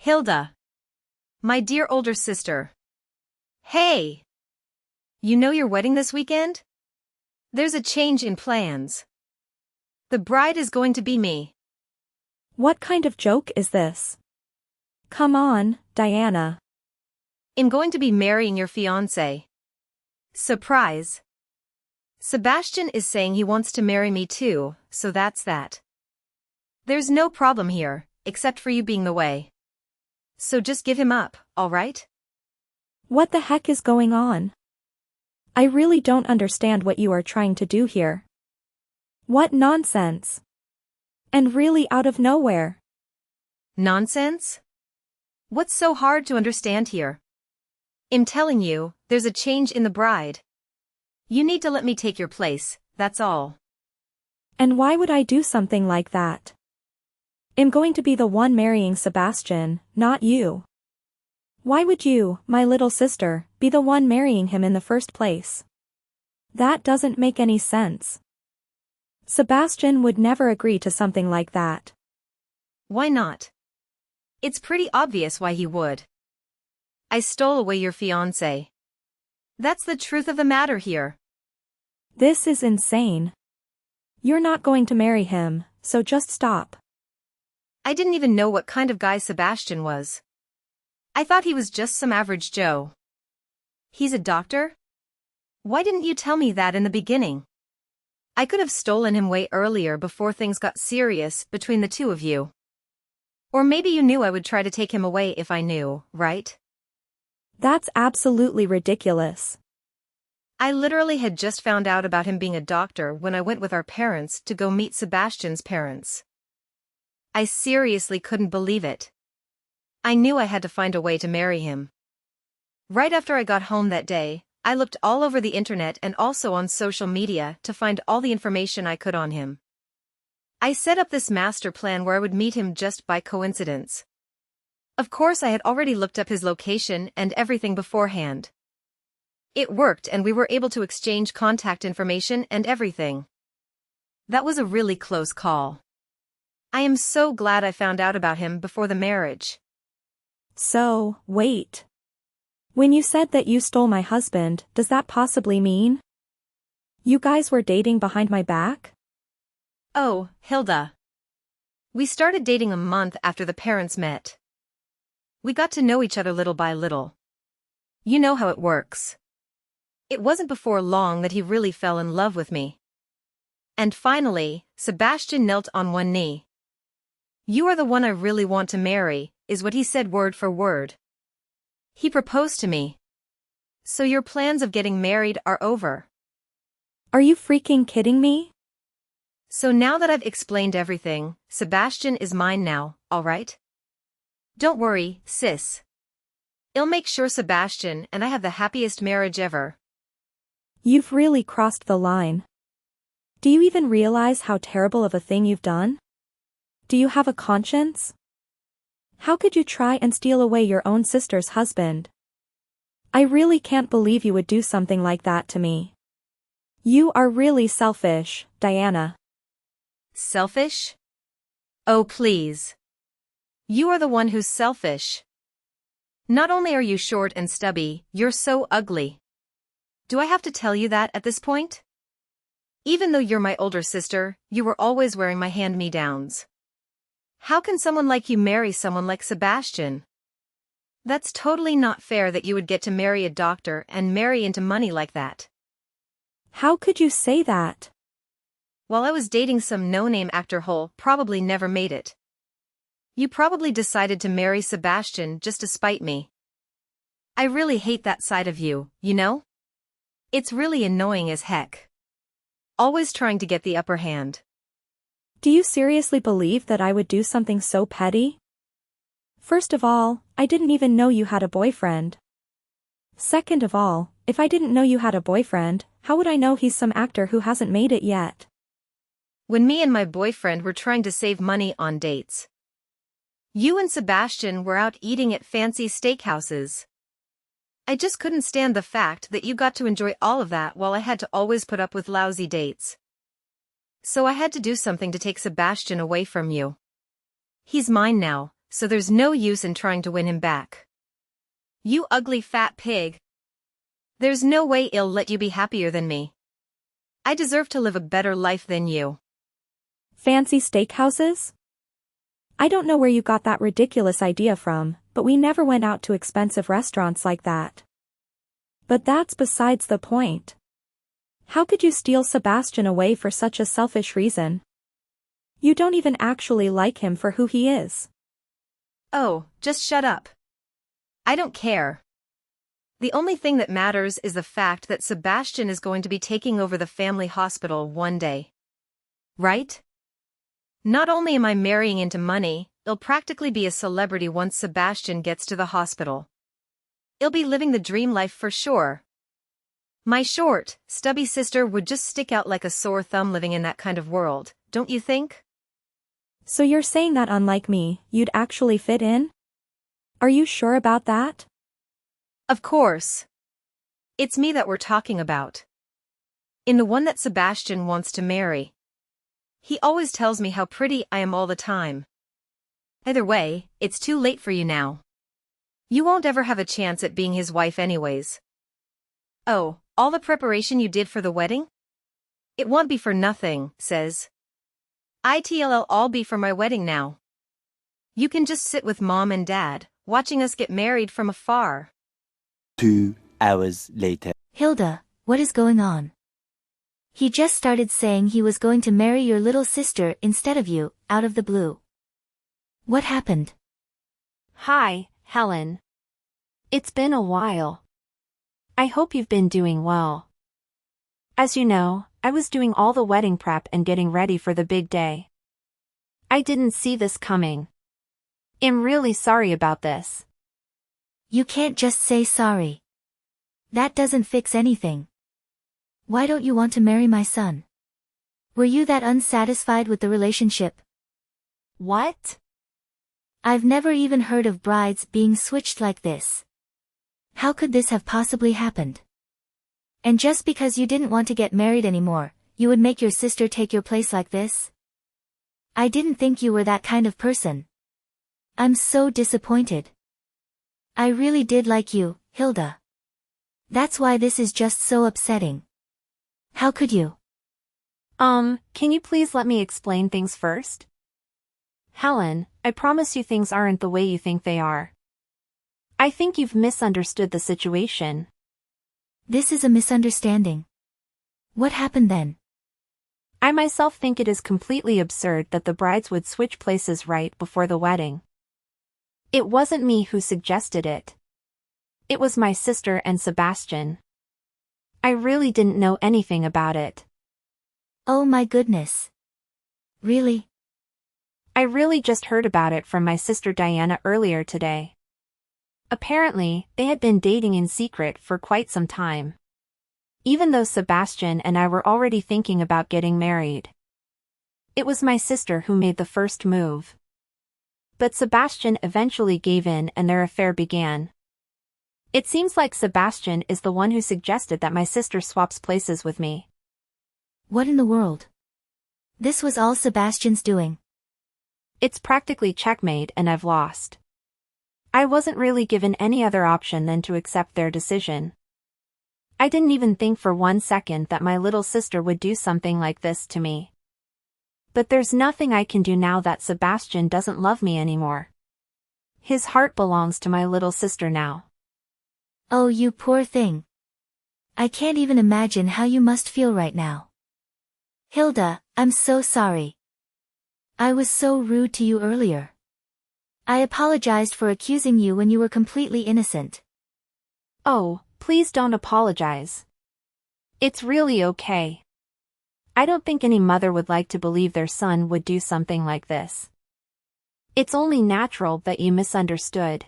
Hilda. My dear older sister. Hey! You know your wedding this weekend? There's a change in plans. The bride is going to be me. What kind of joke is this? Come on, Diana. I'm going to be marrying your fiance. Surprise. Sebastian is saying he wants to marry me too, so that's that. There's no problem here, except for you being the way. So just give him up, alright? What the heck is going on? I really don't understand what you are trying to do here. What nonsense. And really out of nowhere. Nonsense? What's so hard to understand here? I'm telling you, there's a change in the bride. You need to let me take your place, that's all. And why would I do something like that? I'm going to be the one marrying Sebastian, not you. Why would you, my little sister, be the one marrying him in the first place? That doesn't make any sense. Sebastian would never agree to something like that. Why not? It's pretty obvious why he would. I stole away your fiancé. That's the truth of the matter here. This is insane. You're not going to marry him, so just stop. I didn't even know what kind of guy Sebastian was. I thought he was just some average Joe. He's a doctor? Why didn't you tell me that in the beginning? I could have stolen him way earlier before things got serious between the two of you. Or maybe you knew I would try to take him away if I knew, right? That's absolutely ridiculous. I literally had just found out about him being a doctor when I went with our parents to go meet Sebastian's parents. I seriously couldn't believe it. I knew I had to find a way to marry him. Right after I got home that day, I looked all over the internet and also on social media to find all the information I could on him. I set up this master plan where I would meet him just by coincidence. Of course, I had already looked up his location and everything beforehand. It worked and we were able to exchange contact information and everything. That was a really close call. I am so glad I found out about him before the marriage. So, wait. When you said that you stole my husband, does that possibly mean you guys were dating behind my back? Oh, Hilda. We started dating a month after the parents met. We got to know each other little by little. You know how it works. It wasn't before long that he really fell in love with me. And finally, Sebastian knelt on one knee. You are the one I really want to marry, is what he said word for word. He proposed to me. So your plans of getting married are over. Are you freaking kidding me? So now that I've explained everything, Sebastian is mine now, alright? Don't worry, sis. I'll make sure Sebastian and I have the happiest marriage ever. You've really crossed the line. Do you even realize how terrible of a thing you've done? Do you have a conscience? How could you try and steal away your own sister's husband? I really can't believe you would do something like that to me. You are really selfish, Diana. Selfish? Oh please. You are the one who's selfish. Not only are you short and stubby, you're so ugly. Do I have to tell you that at this point? Even though you're my older sister, you were always wearing my hand-me-downs. How can someone like you marry someone like Sebastian? That's totally not fair that you would get to marry a doctor and marry into money like that. How could you say that? While I was dating some no-name actor who probably never made it. You probably decided to marry Sebastian just to spite me. I really hate that side of you, you know? It's really annoying as heck. Always trying to get the upper hand. Do you seriously believe that I would do something so petty? First of all, I didn't even know you had a boyfriend. Second of all, if I didn't know you had a boyfriend, how would I know he's some actor who hasn't made it yet? When me and my boyfriend were trying to save money on dates. You and Sebastian were out eating at fancy steakhouses. I just couldn't stand the fact that you got to enjoy all of that while I had to always put up with lousy dates. So I had to do something to take Sebastian away from you. He's mine now, so there's no use in trying to win him back. You ugly fat pig. There's no way I'll let you be happier than me. I deserve to live a better life than you. Fancy steakhouses? I don't know where you got that ridiculous idea from, but we never went out to expensive restaurants like that. But that's besides the point. How could you steal Sebastian away for such a selfish reason? You don't even actually like him for who he is. Oh, just shut up. I don't care. The only thing that matters is the fact that Sebastian is going to be taking over the family hospital one day. Right? Not only am I marrying into money, I'll practically be a celebrity once Sebastian gets to the hospital. I'll be living the dream life for sure. My short, stubby sister would just stick out like a sore thumb living in that kind of world, don't you think? So you're saying that unlike me, you'd actually fit in? Are you sure about that? Of course. It's me that we're talking about. In the one that Sebastian wants to marry. He always tells me how pretty I am all the time. Either way, it's too late for you now. You won't ever have a chance at being his wife anyways. Oh, all the preparation you did for the wedding? It won't be for nothing, says. It'll all be for my wedding now. You can just sit with Mom and Dad, watching us get married from afar. 2 hours later. Hilda, what is going on? He just started saying he was going to marry your little sister instead of you, out of the blue. What happened? Hi, Helen. It's been a while. I hope you've been doing well. As you know, I was doing all the wedding prep and getting ready for the big day. I didn't see this coming. I'm really sorry about this. You can't just say sorry. That doesn't fix anything. Why don't you want to marry my son? Were you that unsatisfied with the relationship? What? I've never even heard of brides being switched like this. How could this have possibly happened? And just because you didn't want to get married anymore, you would make your sister take your place like this? I didn't think you were that kind of person. I'm so disappointed. I really did like you, Hilda. That's why this is just so upsetting. How could you? Can you please let me explain things first? Helen, I promise you things aren't the way you think they are. I think you've misunderstood the situation. This is a misunderstanding. What happened then? I myself think it is completely absurd that the brides would switch places right before the wedding. It wasn't me who suggested it. It was my sister and Sebastian. I really didn't know anything about it. Oh my goodness. Really? I really just heard about it from my sister Diana earlier today. Apparently, they had been dating in secret for quite some time. Even though Sebastian and I were already thinking about getting married. It was my sister who made the first move. But Sebastian eventually gave in and their affair began. It seems like Sebastian is the one who suggested that my sister swaps places with me. What in the world? This was all Sebastian's doing. It's practically checkmate and I've lost. I wasn't really given any other option than to accept their decision. I didn't even think for 1 second that my little sister would do something like this to me. But there's nothing I can do now that Sebastian doesn't love me anymore. His heart belongs to my little sister now. Oh, you poor thing. I can't even imagine how you must feel right now. Hilda, I'm so sorry. I was so rude to you earlier. I apologized for accusing you when you were completely innocent. Oh, please don't apologize. It's really okay. I don't think any mother would like to believe their son would do something like this. It's only natural that you misunderstood.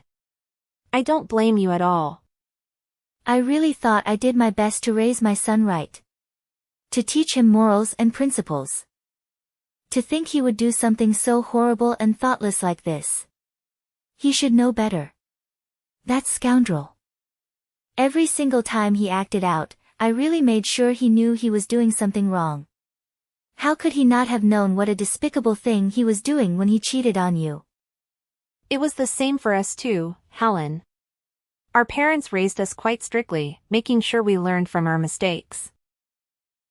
I don't blame you at all. I really thought I did my best to raise my son right. To teach him morals and principles. To think he would do something so horrible and thoughtless like this. He should know better. That scoundrel. Every single time he acted out, I really made sure he knew he was doing something wrong. How could he not have known what a despicable thing he was doing when he cheated on you? It was the same for us too, Helen. Our parents raised us quite strictly, making sure we learned from our mistakes.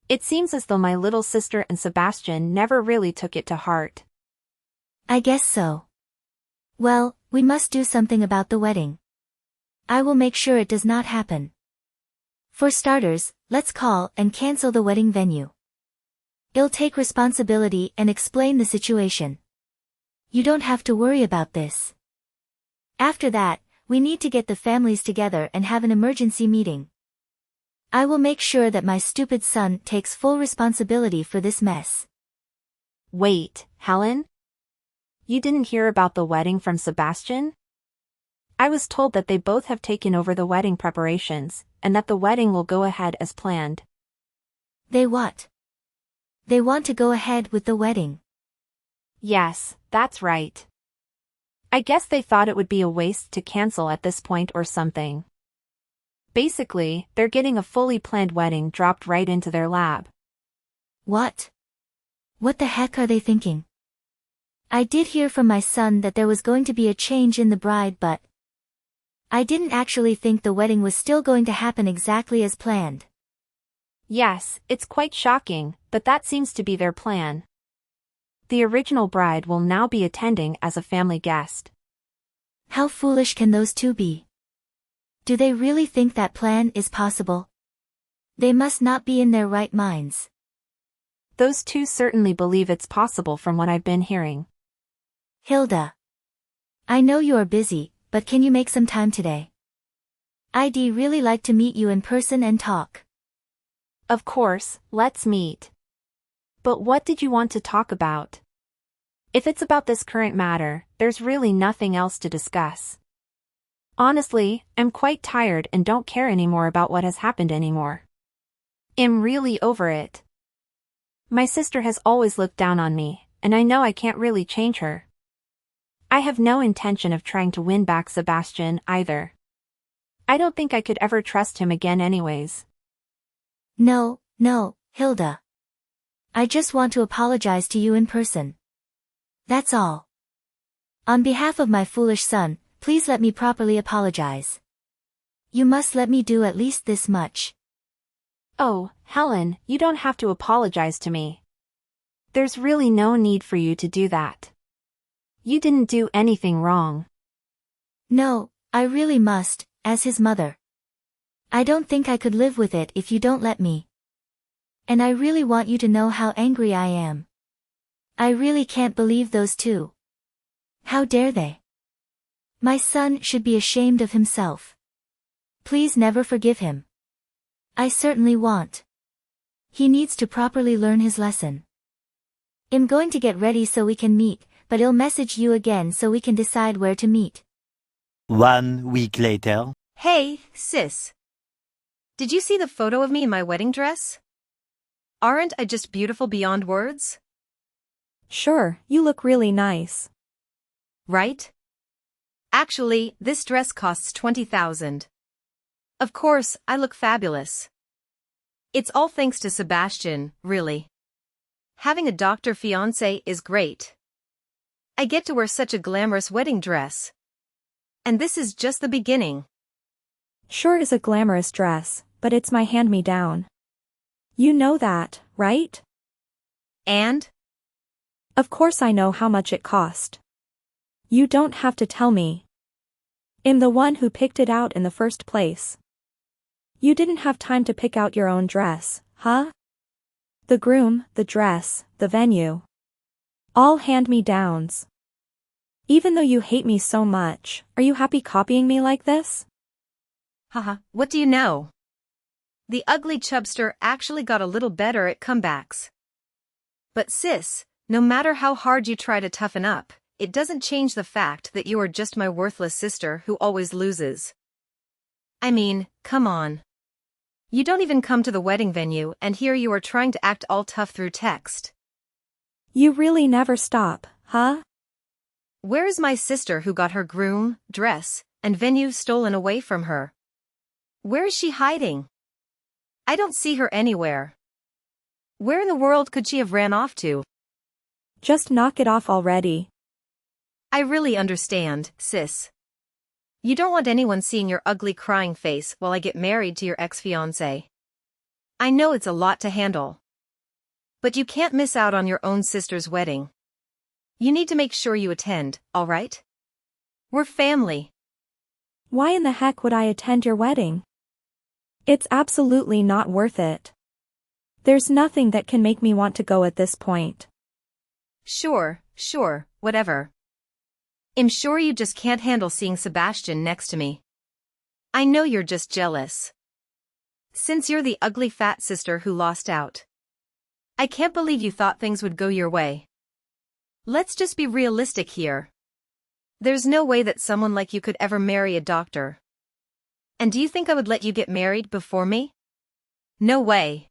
It seems as though my little sister and Sebastian never really took it to heart. I guess so. Well, we must do something about the wedding. I will make sure it does not happen. For starters, let's call and cancel the wedding venue. I'll take responsibility and explain the situation. You don't have to worry about this. After that, we need to get the families together and have an emergency meeting. I will make sure that my stupid son takes full responsibility for this mess. Wait, Helen? You didn't hear about the wedding from Sebastian? I was told that they both have taken over the wedding preparations, and that the wedding will go ahead as planned. They what? They want to go ahead with the wedding. Yes, that's right. I guess they thought it would be a waste to cancel at this point or something. Basically, they're getting a fully planned wedding dropped right into their lap. What? What the heck are they thinking? I did hear from my son that there was going to be a change in the bride, but I didn't actually think the wedding was still going to happen exactly as planned. Yes, it's quite shocking, but that seems to be their plan. The original bride will now be attending as a family guest. How foolish can those two be? Do they really think that plan is possible? They must not be in their right minds. Those two certainly believe it's possible from what I've been hearing. Hilda. I know you are busy, but can you make some time today? I'd really like to meet you in person and talk. Of course, let's meet. But what did you want to talk about? If it's about this current matter, there's really nothing else to discuss. Honestly, I'm quite tired and don't care anymore about what has happened anymore. I'm really over it. My sister has always looked down on me, and I know I can't really change her. I have no intention of trying to win back Sebastian either. I don't think I could ever trust him again anyways. No, Hilda. I just want to apologize to you in person. That's all. On behalf of my foolish son, please let me properly apologize. You must let me do at least this much. Oh, Helen, you don't have to apologize to me. There's really no need for you to do that. You didn't do anything wrong. No, I really must, as his mother. I don't think I could live with it if you don't let me. And I really want you to know how angry I am. I really can't believe those two. How dare they? My son should be ashamed of himself. Please never forgive him. I certainly won't. He needs to properly learn his lesson. I'm going to get ready so we can meet, but I'll message you again so we can decide where to meet. 1 week later. Hey, sis. Did you see the photo of me in my wedding dress? Aren't I just beautiful beyond words? Sure, you look really nice. Right? Actually, this dress costs $20,000. Of course, I look fabulous. It's all thanks to Sebastian, really. Having a doctor fiance is great. I get to wear such a glamorous wedding dress. And this is just the beginning. Sure is a glamorous dress, but it's my hand-me-down. You know that, right? And? Of course I know how much it cost. You don't have to tell me. I'm the one who picked it out in the first place. You didn't have time to pick out your own dress, huh? The groom, the dress, the venue. All hand-me-downs. Even though you hate me so much, are you happy copying me like this? Haha, what do you know? The ugly chubster actually got a little better at comebacks. But sis, no matter how hard you try to toughen up, it doesn't change the fact that you are just my worthless sister who always loses. I mean, come on. You don't even come to the wedding venue and here you are trying to act all tough through text. You really never stop, huh? Where is my sister who got her groom, dress, and venue stolen away from her? Where is she hiding? I don't see her anywhere. Where in the world could she have ran off to? Just knock it off already. I really understand, sis. You don't want anyone seeing your ugly crying face while I get married to your ex-fiance. I know it's a lot to handle. But you can't miss out on your own sister's wedding. You need to make sure you attend, alright? We're family. Why in the heck would I attend your wedding? It's absolutely not worth it. There's nothing that can make me want to go at this point. Sure, whatever. I'm sure you just can't handle seeing Sebastian next to me. I know you're just jealous. Since you're the ugly fat sister who lost out. I can't believe you thought things would go your way. Let's just be realistic here. There's no way that someone like you could ever marry a doctor. And do you think I would let you get married before me? No way.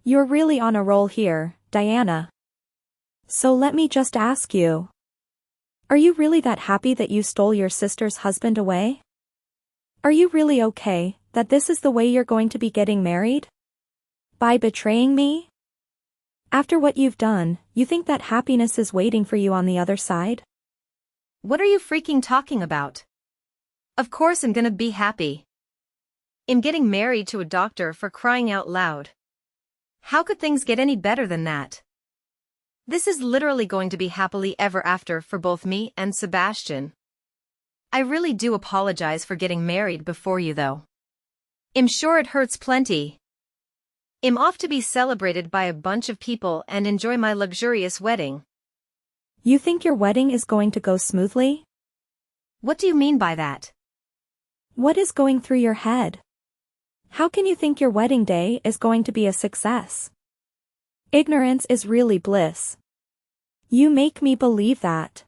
You're really on a roll here, Diana. So let me just ask you. Are you really that happy that you stole your sister's husband away? Are you really okay that this is the way you're going to be getting married? By betraying me? After what you've done, you think that happiness is waiting for you on the other side? What are you freaking talking about? Of course I'm gonna be happy. I'm getting married to a doctor, for crying out loud. How could things get any better than that? This is literally going to be happily ever after for both me and Sebastian. I really do apologize for getting married before you though. I'm sure it hurts plenty. I'm off to be celebrated by a bunch of people and enjoy my luxurious wedding. You think your wedding is going to go smoothly? What do you mean by that? What is going through your head? How can you think your wedding day is going to be a success? Ignorance is really bliss. You make me believe that.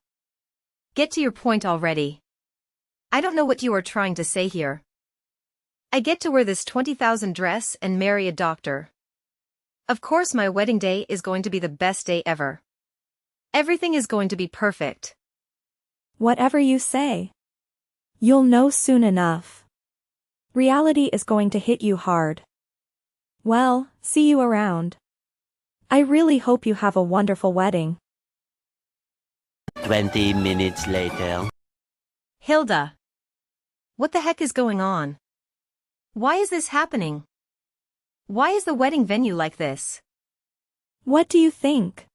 Get to your point already. I don't know what you are trying to say here. I get to wear this 20,000 dress and marry a doctor. Of course my wedding day is going to be the best day ever. Everything is going to be perfect. Whatever you say. You'll know soon enough. Reality is going to hit you hard. Well, see you around. I really hope you have a wonderful wedding. 20 minutes later. Hilda. What the heck is going on? Why is this happening? Why is the wedding venue like this? What do you think?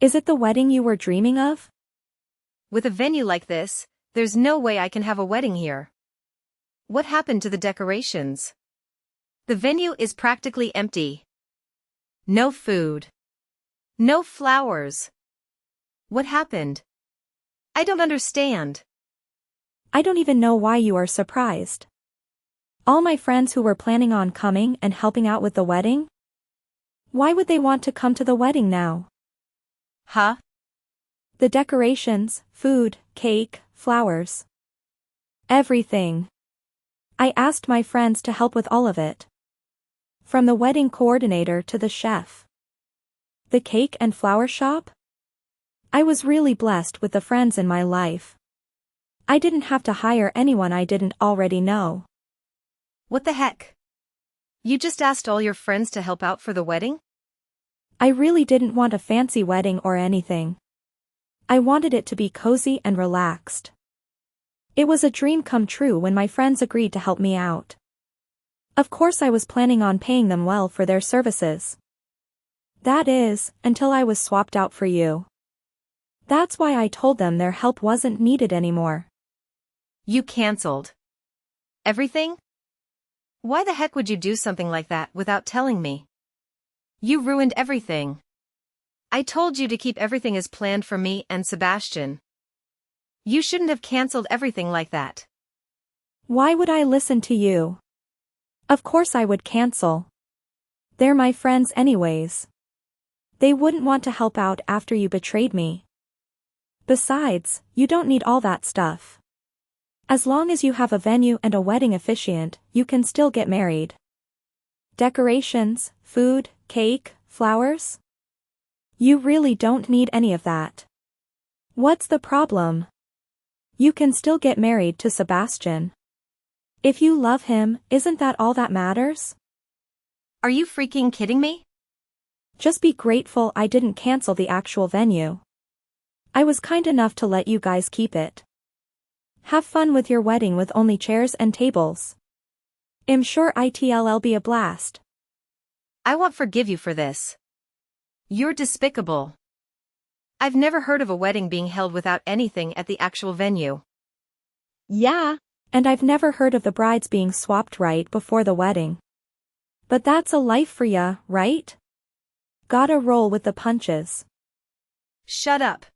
Is it the wedding you were dreaming of? With a venue like this, there's no way I can have a wedding here. What happened to the decorations? The venue is practically empty. No food. No flowers. What happened? I don't understand. I don't even know why you are surprised. All my friends who were planning on coming and helping out with the wedding? Why would they want to come to the wedding now? Huh? The decorations, food, cake, flowers. Everything. I asked my friends to help with all of it. From the wedding coordinator to the chef. The cake and flower shop? I was really blessed with the friends in my life. I didn't have to hire anyone I didn't already know. What the heck? You just asked all your friends to help out for the wedding? I really didn't want a fancy wedding or anything. I wanted it to be cozy and relaxed. It was a dream come true when my friends agreed to help me out. Of course I was planning on paying them well for their services. That is, until I was swapped out for you. That's why I told them their help wasn't needed anymore. You canceled everything? Why the heck would you do something like that without telling me? You ruined everything. I told you to keep everything as planned for me and Sebastian. You shouldn't have canceled everything like that. Why would I listen to you? Of course I would cancel. They're my friends anyways. They wouldn't want to help out after you betrayed me. Besides, you don't need all that stuff. As long as you have a venue and a wedding officiant, you can still get married. Decorations, food, cake, flowers? You really don't need any of that. What's the problem? You can still get married to Sebastian. If you love him, isn't that all that matters? Are you freaking kidding me? Just be grateful I didn't cancel the actual venue. I was kind enough to let you guys keep it. Have fun with your wedding with only chairs and tables. I'm sure it'll be a blast. I won't forgive you for this. You're despicable. I've never heard of a wedding being held without anything at the actual venue. Yeah. And I've never heard of the brides being swapped right before the wedding. But that's a life for ya, right? Gotta roll with the punches. Shut up.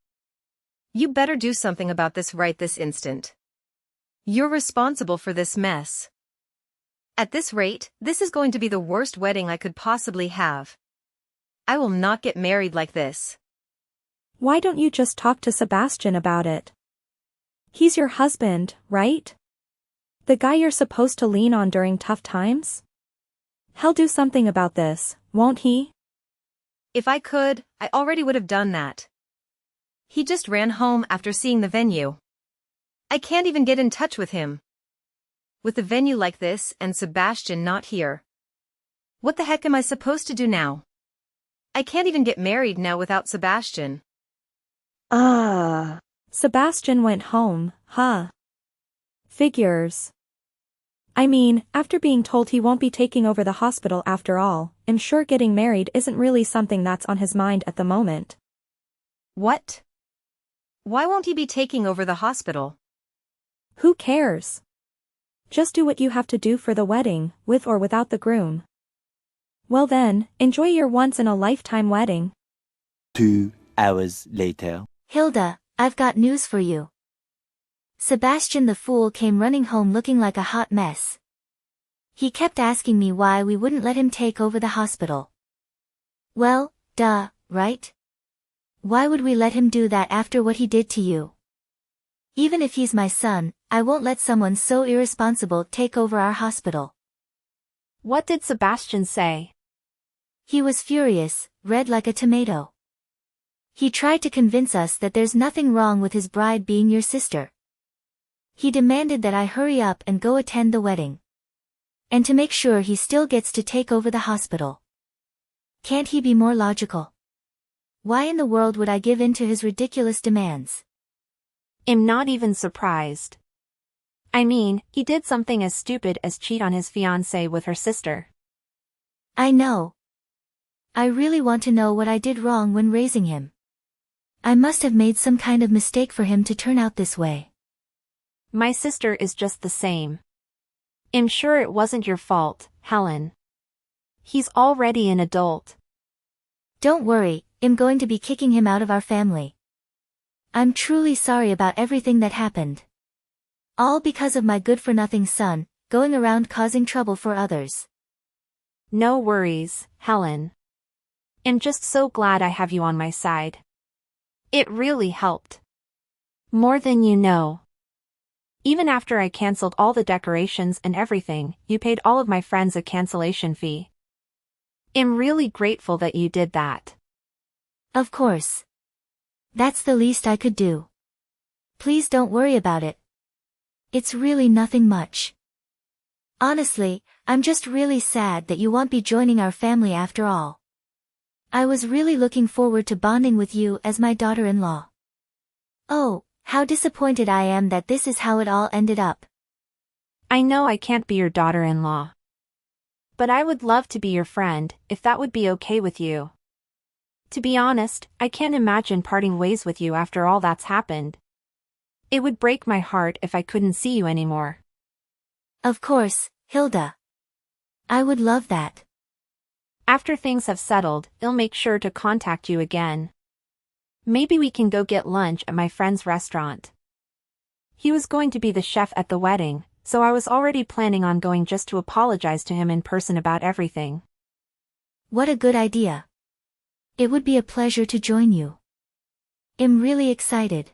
You better do something about this right this instant. You're responsible for this mess. At this rate, this is going to be the worst wedding I could possibly have. I will not get married like this. Why don't you just talk to Sebastian about it? He's your husband, right? The guy you're supposed to lean on during tough times? He'll do something about this, won't he? If I could, I already would have done that. He just ran home after seeing the venue. I can't even get in touch with him. With a venue like this and Sebastian not here. What the heck am I supposed to do now? I can't even get married now without Sebastian. Sebastian went home, huh? Figures. I mean, after being told he won't be taking over the hospital after all, I'm sure getting married isn't really something that's on his mind at the moment. What? Why won't he be taking over the hospital? Who cares? Just do what you have to do for the wedding, with or without the groom. Well then, enjoy your once-in-a-lifetime wedding. 2 hours later. Hilda, I've got news for you. Sebastian the fool came running home looking like a hot mess. He kept asking me why we wouldn't let him take over the hospital. Well, duh, right? Why would we let him do that after what he did to you? Even if he's my son, I won't let someone so irresponsible take over our hospital. What did Sebastian say? He was furious, red like a tomato. He tried to convince us that there's nothing wrong with his bride being your sister. He demanded that I hurry up and go attend the wedding. And to make sure he still gets to take over the hospital. Can't he be more logical? Why in the world would I give in to his ridiculous demands? I'm not even surprised. I mean, he did something as stupid as cheat on his fiance with her sister. I know. I really want to know what I did wrong when raising him. I must have made some kind of mistake for him to turn out this way. My sister is just the same. I'm sure it wasn't your fault, Helen. He's already an adult. Don't worry, I'm going to be kicking him out of our family. I'm truly sorry about everything that happened. All because of my good-for-nothing son, going around causing trouble for others. No worries, Helen. I'm just so glad I have you on my side. It really helped. More than you know. Even after I canceled all the decorations and everything, you paid all of my friends a cancellation fee. I'm really grateful that you did that. Of course. That's the least I could do. Please don't worry about it. It's really nothing much. Honestly, I'm just really sad that you won't be joining our family after all. I was really looking forward to bonding with you as my daughter-in-law. Oh, how disappointed I am that this is how it all ended up. I know I can't be your daughter-in-law. But I would love to be your friend, if that would be okay with you. To be honest, I can't imagine parting ways with you after all that's happened. It would break my heart if I couldn't see you anymore. Of course, Hilda. I would love that. After things have settled, I'll make sure to contact you again. Maybe we can go get lunch at my friend's restaurant. He was going to be the chef at the wedding, so I was already planning on going just to apologize to him in person about everything. What a good idea. It would be a pleasure to join you. I'm really excited.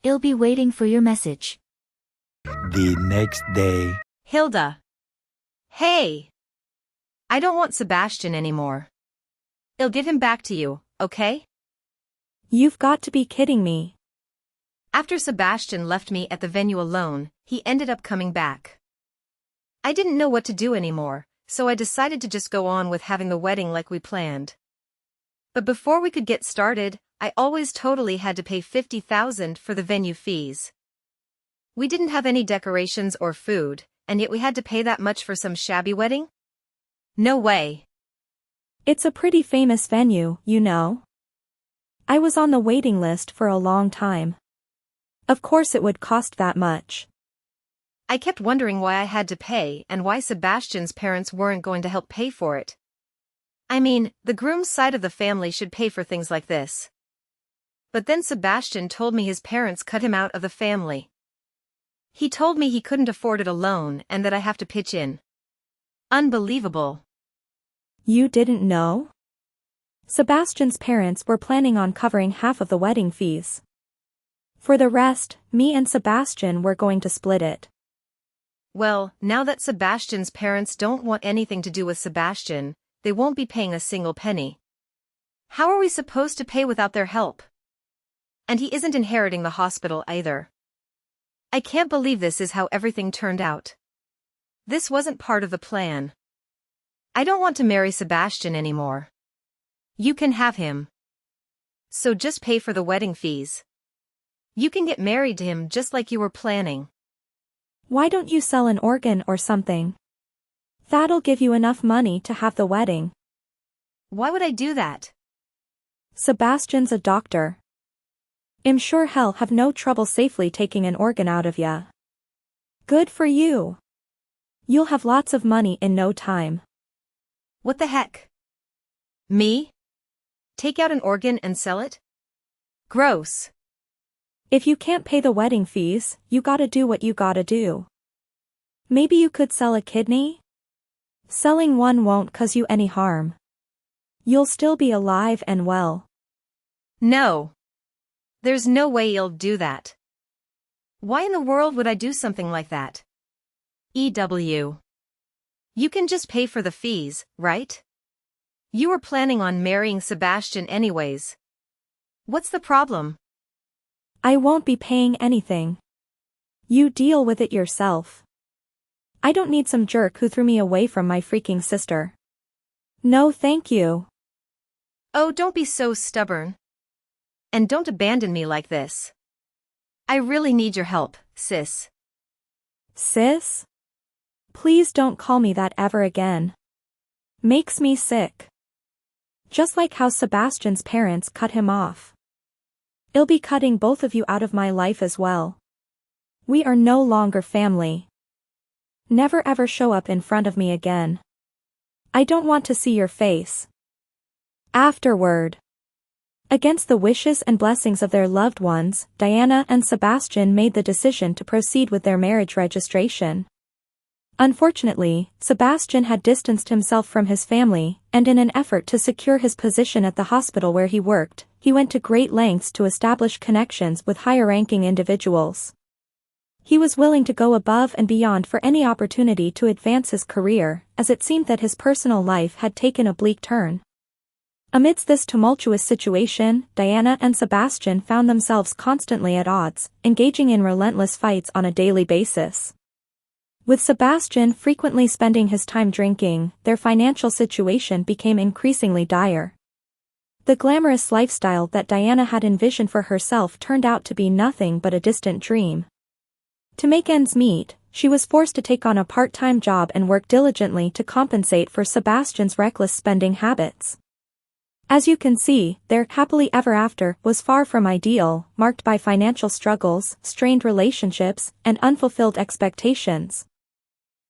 I'll be waiting for your message. The next day. Hilda. Hey! I don't want Sebastian anymore. I'll give him back to you, okay? You've got to be kidding me. After Sebastian left me at the venue alone, he ended up coming back. I didn't know what to do anymore, so I decided to just go on with having the wedding like we planned. But before we could get started, I always totally had to pay $50,000 for the venue fees. We didn't have any decorations or food, and yet we had to pay that much for some shabby wedding? No way. It's a pretty famous venue, you know. I was on the waiting list for a long time. Of course it would cost that much. I kept wondering why I had to pay and why Sebastian's parents weren't going to help pay for it. I mean, the groom's side of the family should pay for things like this. But then Sebastian told me his parents cut him out of the family. He told me he couldn't afford it alone and that I have to pitch in. Unbelievable. You didn't know? Sebastian's parents were planning on covering half of the wedding fees. For the rest, me and Sebastian were going to split it. Well, now that Sebastian's parents don't want anything to do with Sebastian, they won't be paying a single penny. How are we supposed to pay without their help? And he isn't inheriting the hospital either. I can't believe this is how everything turned out. This wasn't part of the plan. I don't want to marry Sebastian anymore. You can have him. So just pay for the wedding fees. You can get married to him just like you were planning. Why don't you sell an organ or something? That'll give you enough money to have the wedding. Why would I do that? Sebastian's a doctor. I'm sure he'll have no trouble safely taking an organ out of ya. Good for you. You'll have lots of money in no time. What the heck? Me? Take out an organ and sell it? Gross. If you can't pay the wedding fees, you gotta do what you gotta do. Maybe you could sell a kidney? Selling one won't cause you any harm. You'll still be alive and well. No. There's no way you'll do that. Why in the world would I do something like that? EW. You can just pay for the fees, right? You were planning on marrying Sebastian anyways. What's the problem? I won't be paying anything. You deal with it yourself. I don't need some jerk who threw me away from my freaking sister. No thank you. Oh, don't be so stubborn. And don't abandon me like this. I really need your help, sis. Sis? Please don't call me that ever again. Makes me sick. Just like how Sebastian's parents cut him off. I'll be cutting both of you out of my life as well. We are no longer family. Never ever show up in front of me again. I don't want to see your face. Afterward. Against the wishes and blessings of their loved ones, Diana and Sebastian made the decision to proceed with their marriage registration. Unfortunately, Sebastian had distanced himself from his family, and in an effort to secure his position at the hospital where he worked, he went to great lengths to establish connections with higher-ranking individuals. He was willing to go above and beyond for any opportunity to advance his career, as it seemed that his personal life had taken a bleak turn. Amidst this tumultuous situation, Diana and Sebastian found themselves constantly at odds, engaging in relentless fights on a daily basis. With Sebastian frequently spending his time drinking, their financial situation became increasingly dire. The glamorous lifestyle that Diana had envisioned for herself turned out to be nothing but a distant dream. To make ends meet, she was forced to take on a part-time job and work diligently to compensate for Sebastian's reckless spending habits. As you can see, their happily ever after was far from ideal, marked by financial struggles, strained relationships, and unfulfilled expectations.